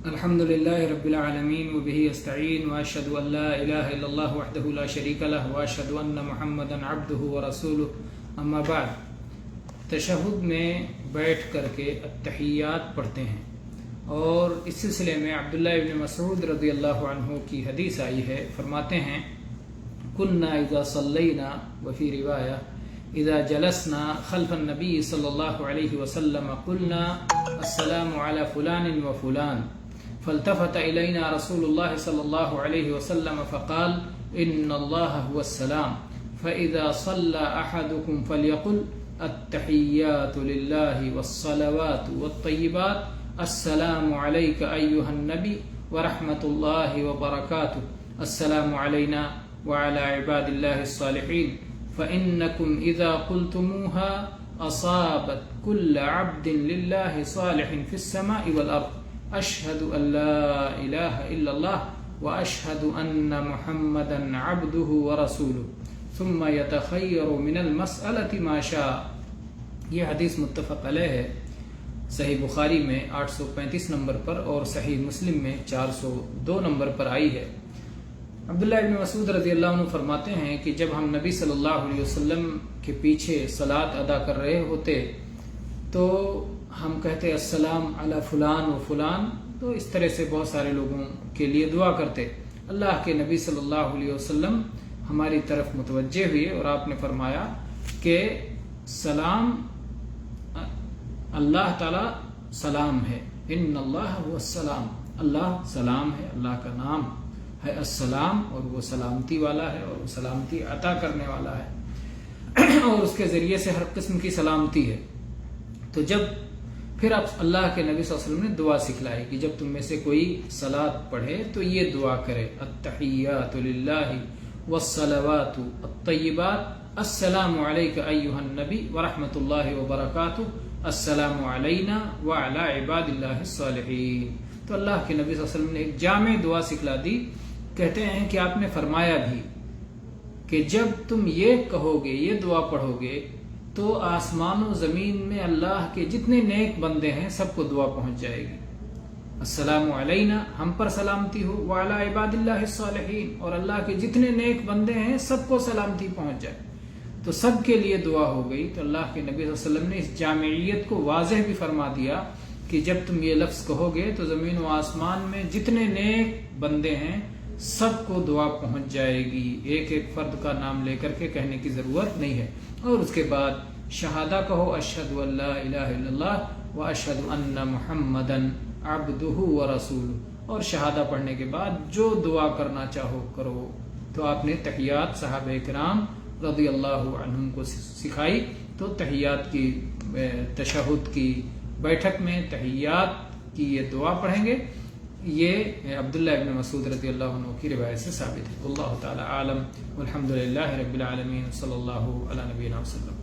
الحمد لله رب العالمين وبه استعين واشهد ان لا اله الا الله وحده لا شريك له واشهد ان محمدا عبده ورسوله اما بعد. تشہد میں بیٹھ کر کے التحیات پڑھتے ہیں، اور اس سلسلے میں عبداللہ ابن مسعود رضی اللہ عنہ کی حدیث آئی ہے. فرماتے ہیں كنا اذا صلينا وفي رواية اذا جلسنا خلف النبي صلى الله عليه وسلم قلنا السلام على فلان وفلان فالتفت إلينا رسول الله صلى الله عليه وسلم فقال إن الله هو السلام فإذا صلى أحدكم فليقل التحيات لله والصلوات والطيبات السلام عليك أيها النبي ورحمة الله وبركاته السلام علينا وعلى عباد الله الصالحين فإنكم إذا قلتموها أصابت كل عبد لله صالح في السماء والأرض أشهد أن لا إله إلا الله وأشهد أن محمدا عبده ورسوله ثم يتخير من المسألة ما شاء. یہ حدیث متفق علیہ ہے. صحیح بخاری میں 835 نمبر پر اور صحیح مسلم میں 402 نمبر پر آئی ہے. عبداللہ ابن مسعود رضی اللہ عنہ فرماتے ہیں کہ جب ہم نبی صلی اللہ علیہ وسلم کے پیچھے صلاۃ ادا کر رہے ہوتے تو ہم کہتے السلام علی فلان و فلان، تو اس طرح سے بہت سارے لوگوں کے لیے دعا کرتے. اللہ کے نبی صلی اللہ علیہ وسلم ہماری طرف متوجہ ہوئے اور آپ نے فرمایا کہ سلام اللہ تعالی سلام ہے، ان اللہ هو السلام، اللہ سلام ہے، اللہ کا نام ہے السلام، اور وہ سلامتی والا ہے اور وہ سلامتی عطا کرنے والا ہے اور اس کے ذریعے سے ہر قسم کی سلامتی ہے. تو جب پھر اب اللہ کے نبی صلی اللہ علیہ وسلم نے دعا سکھلائی کہ جب تم میں سے کوئی صلاۃ پڑھے تو یہ دعا کرے التحیات للہ والصلوات الطیبات السلام علیک ایھا النبی ورحمۃ اللہ وبرکاتہ السلام علینا وعلی عباد اللہ الصالحین. تو اللہ کے نبی صلی اللہ علیہ وسلم نے ایک جامع دعا سکھلا دی. کہتے ہیں کہ آپ نے فرمایا بھی کہ جب تم یہ کہو گے، یہ دعا پڑھو گے، تو آسمان و زمین میں اللہ کے جتنے نیک بندے ہیں سب کو دعا پہنچ جائے گی. السلام علینا، ہم پر سلامتی ہو، وعلی عباد اللہ الصالحین، اور اللہ کے جتنے نیک بندے ہیں سب کو سلامتی پہنچ جائے. تو سب کے لیے دعا ہو گئی. تو اللہ کے نبی صلی اللہ علیہ وسلم نے اس جامعیت کو واضح بھی فرما دیا کہ جب تم یہ لفظ کہو گے تو زمین و آسمان میں جتنے نیک بندے ہیں سب کو دعا پہنچ جائے گی. ایک ایک فرد کا نام لے کر کے کہنے کی ضرورت نہیں ہے. اور اس کے بعد شہادہ کہو اشہد ان لا الہ الا اللہ و اشہد ان محمدا عبدہ ورسولہ. اور شہادہ پڑھنے کے بعد جو دعا کرنا چاہو کرو. تو آپ نے تحیات صحابہ کرام رضی اللہ عنہم کو سکھائی. تو تحیات کی تشہد کی بیٹھک میں تحیات کی یہ دعا پڑھیں گے. یہ عبداللہ ابن مسعود رضی اللہ عنہ کی روایت سے ثابت ہے. اللہ تعالی عالم والحمد للہ رب العالمین صلی اللہ علی نبینا وسلم.